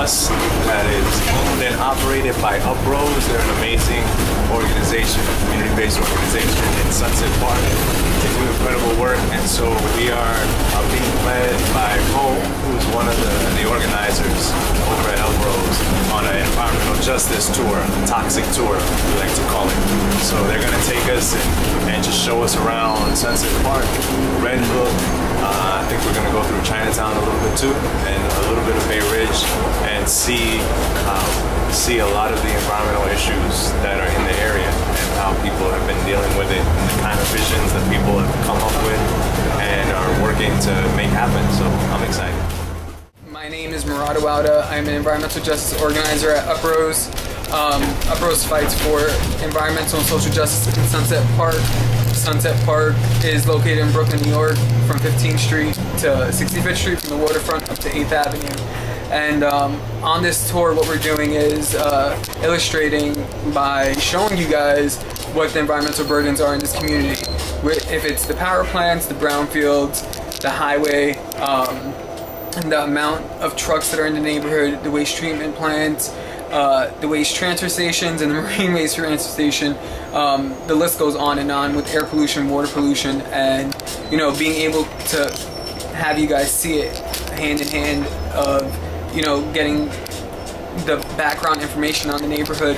bus that is owned and operated by Uprose. They're an amazing organization, community-based organization in Sunset Park. They do incredible work, and so we are being led by Mo, who's one of the organizers over at Uprose, on an environmental justice tour, a toxic tour, we like to call it. So they're going to take us and just show us around Sunset Park, Red Hook. I think we're going to go through Chinatown a little bit too, and a little bit of Bay Ridge, and see a lot of the environmental issues that are in the area and how people have been dealing with it, and the kind of visions that people have come up with and are working to make happen. So I'm excited. My name is Murad Awauda. I'm an environmental justice organizer at Uprose. Uprose fights for environmental and social justice in Sunset Park. Sunset Park is located in Brooklyn, New York, from 15th Street to 65th Street, from the waterfront up to 8th Avenue. And on this tour, what we're doing is illustrating by showing you guys what the environmental burdens are in this community. If it's the power plants, the brownfields, the highway, and the amount of trucks that are in the neighborhood, the waste treatment plants, the waste transfer stations, and the marine waste transfer station. The list goes on with air pollution, water pollution, and being able to have you guys see it hand in hand of getting the background information on the neighborhood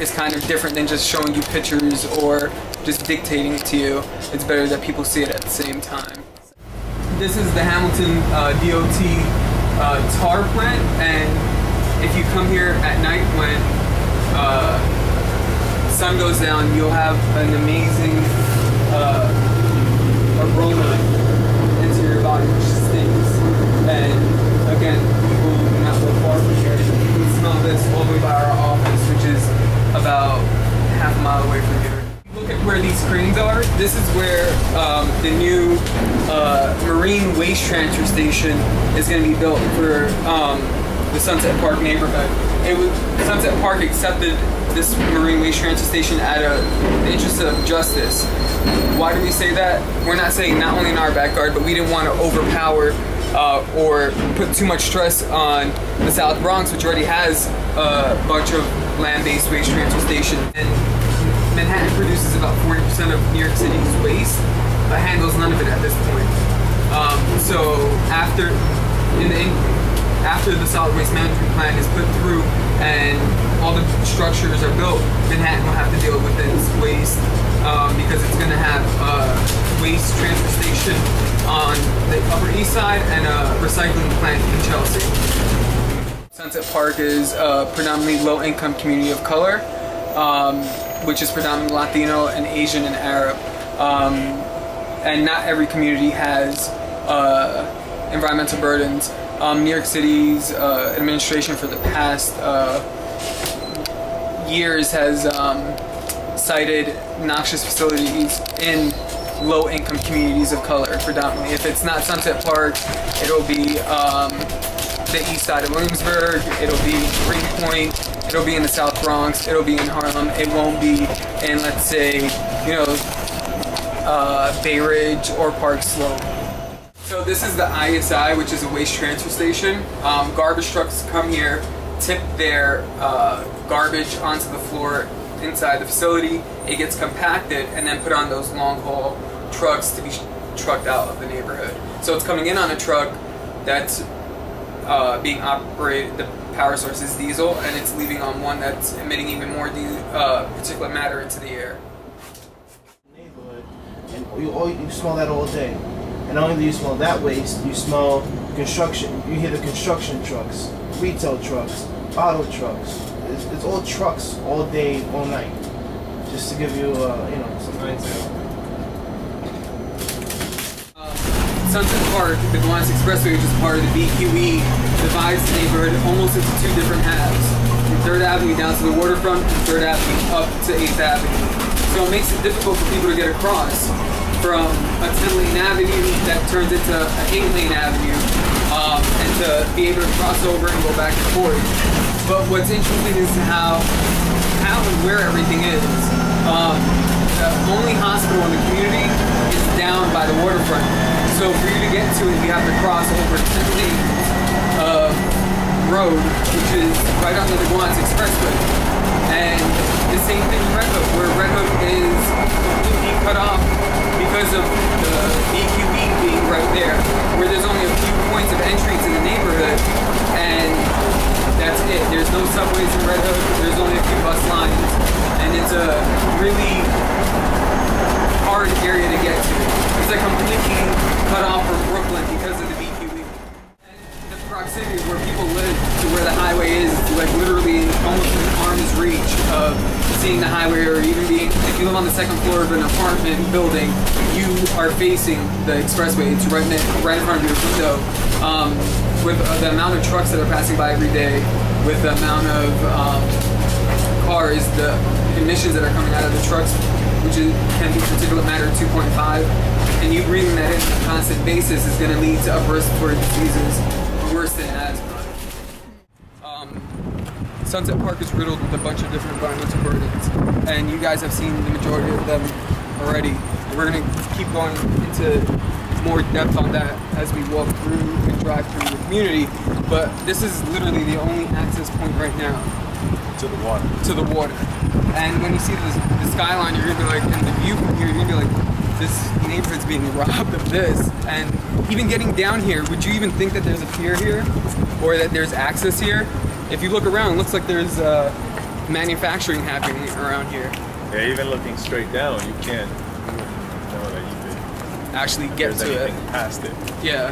is kind of different than just showing you pictures or just dictating it to you. It's better that people see it at the same time. This is the Hamilton DOT tar plant, and if you come here at night when sun goes down, you'll have an amazing aroma into your body, which stinks. And again, people do not go far from here. You can smell this all the way by our office, which is about half a mile away from here. Look at where these cranes are. This is where the new marine waste transfer station is going to be built for the Sunset Park neighborhood. Sunset Park accepted this marine waste transfer station out of the interest of justice. Why do we say that? We're not saying not only in our backyard, but we didn't want to overpower or put too much stress on the South Bronx, which already has a bunch of land-based waste transfer stations. And Manhattan produces about 40% of New York City's waste, but handles none of it at this point. So after the solid waste management plan is put through and all the structures are built, Manhattan will have to deal with its waste because it's going to have a waste transfer station on the Upper East Side and a recycling plant in Chelsea. Sunset Park is a predominantly low-income community of color, which is predominantly Latino and Asian and Arab. And not every community has environmental burdens. New York City's administration for the past years has cited noxious facilities in low-income communities of color, predominantly. If it's not Sunset Park, it'll be the east side of Williamsburg, it'll be Greenpoint, it'll be in the South Bronx, it'll be in Harlem. It won't be in, let's say, Bay Ridge or Park Slope. So this is the ISI, which is a waste transfer station. Garbage trucks come here, tip their garbage onto the floor inside the facility. It gets compacted and then put on those long haul trucks to be trucked out of the neighborhood. So it's coming in on a truck that's being operated, the power source is diesel, and it's leaving on one that's emitting even more particulate matter into the air. Neighborhood, and you smell that all day. And not only do you smell that waste, you smell construction. You hear the construction trucks, retail trucks, auto trucks. It's all trucks all day, all night. Just to give you, some idea. Sunset Park, the Gowanus Expressway, which is part of the BQE, divides the neighborhood almost into two different halves. From 3rd Avenue down to the waterfront, and 3rd Avenue up to 8th Avenue. So it makes it difficult for people to get across from a 10-lane avenue that turns into an 8-lane avenue, and to be able to cross over and go back and forth. But what's interesting is how and where everything is. The only hospital in the community is down by the waterfront. So for you to get to it, you have to cross over 10 lanes of road, which is right under the Guans Expressway. And the same thing in Red Hook, where Red Hook is completely cut off because of the BQE being right there, where there's only a few points of entry to the neighborhood, and that's it. There's no subways in Red Hook, there's only a few bus lines, and it's a really hard area to get to. It's like completely cut off from Brooklyn because of the BQE. And the proximity where people live to where the highway is, like literally almost in arm's reach of seeing the highway, or even being, if you live on the second floor of an apartment building, you are facing the expressway. It's right in front of your window. With the amount of trucks that are passing by every day, with the amount of cars, the emissions that are coming out of the trucks, which can be particulate matter 2.5, and you breathing that in on a constant basis is going to lead to upper respiratory diseases worse than asthma. Sunset Park is riddled with a bunch of different environmental burdens, and you guys have seen the majority of them already. And we're going to keep going into more depth on that as we walk through and drive through the community, but this is literally the only access point right now to the water. To the water. And when you see the skyline, you're gonna be like, and the view from here, you're gonna be like, this neighborhood's being robbed of this. And even getting down here, would you even think that there's a pier here, or that there's access here? If you look around, it looks like there's manufacturing happening around here. Yeah, even looking straight down, you can't know that you could actually get to it. Past it. Yeah.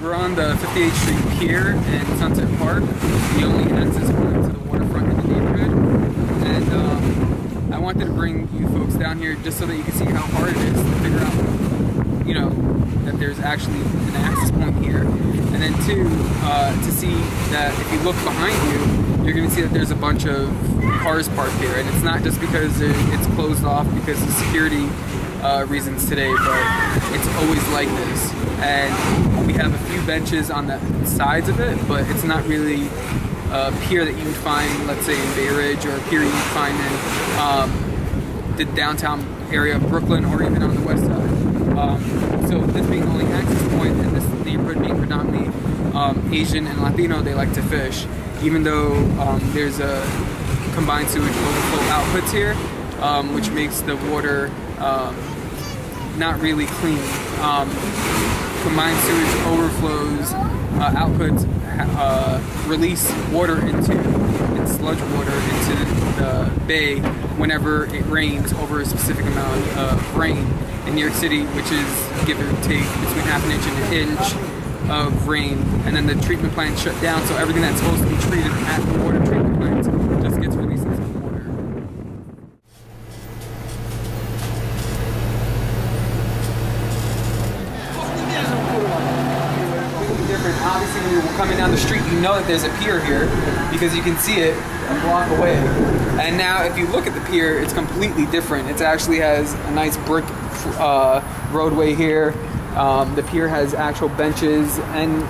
We're on the 58th Street Pier in Sunset Park, the only access point to the waterfront in the neighborhood. And I wanted to bring you folks down here just so that you can see how hard it is to figure out, you know, that there's actually an access point here. And then two, to see that if you look behind you, you're going to see that there's a bunch of cars parked here. And it's not just because it's closed off because of security reasons today, but it's always like this. And we have a few benches on the sides of it, but it's not really a pier that you would find, let's say, in Bay Ridge, or a pier you'd find in the downtown area of Brooklyn, or even on the west side. So this being the only access point, and this neighborhood being predominantly Asian and Latino, they like to fish. Even though there's a combined sewage overflow outputs here, which makes the water not really clean. Combined sewage overflows outputs release water and sludge water into the bay whenever it rains over a specific amount of rain in New York City, which is give or take between half an inch and an inch of rain, and then the treatment plant shut down, so everything that's supposed to be treated at the water treatment plant just gets released into the water. Obviously, when you're coming down the street, you know that there's a pier here because you can see it a block away. And now, if you look at the pier, it's completely different. It actually has a nice brick roadway here. The pier has actual benches and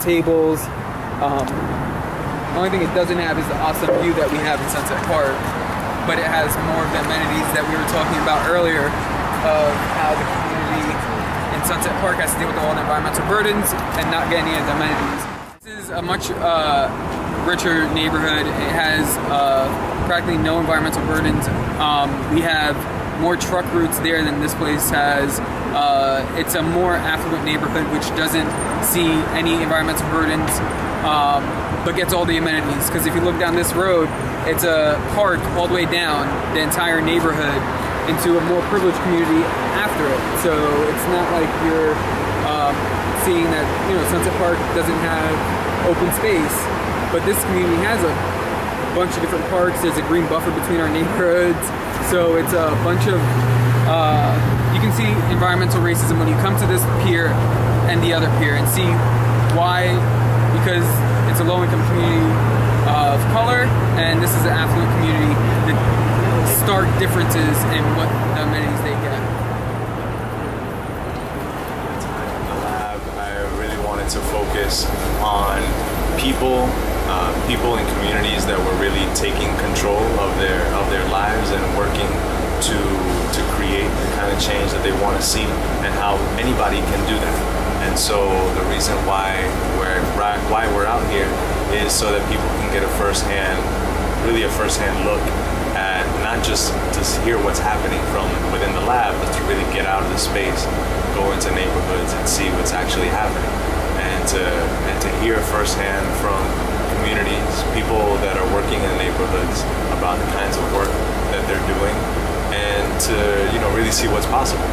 tables. The only thing it doesn't have is the awesome view that we have in Sunset Park, but it has more of the amenities that we were talking about earlier of how the community in Sunset Park has to deal with all the environmental burdens and not get any of the amenities. This is a much richer neighborhood. It has practically no environmental burdens. We have more truck routes there than this place has. It's a more affluent neighborhood which doesn't see any environmental burdens, but gets all the amenities. Because if you look down this road, it's a park all the way down the entire neighborhood into a more privileged community after it. So it's not like you're seeing that, you know, Sunset Park doesn't have open space, but this community has a bunch of different parks. There's a green buffer between our neighborhoods, so it's a bunch of you can see environmental racism when you come to this pier and the other pier and see why. Because it's a low-income community of color, and this is an affluent community. The stark differences in what the amenities they get. I really wanted to focus on people in communities that were really taking control of their lives and working to create the kind of change that they want to see, and how anybody can do that. And so the reason why we're out here is so that people can get a first-hand look at not just to hear what's happening from within the lab, but to really get out of the space, go into neighborhoods and see what's actually happening, and to hear firsthand from communities, people that are working in neighborhoods, about the kinds of work that they're doing, and to really see what's possible.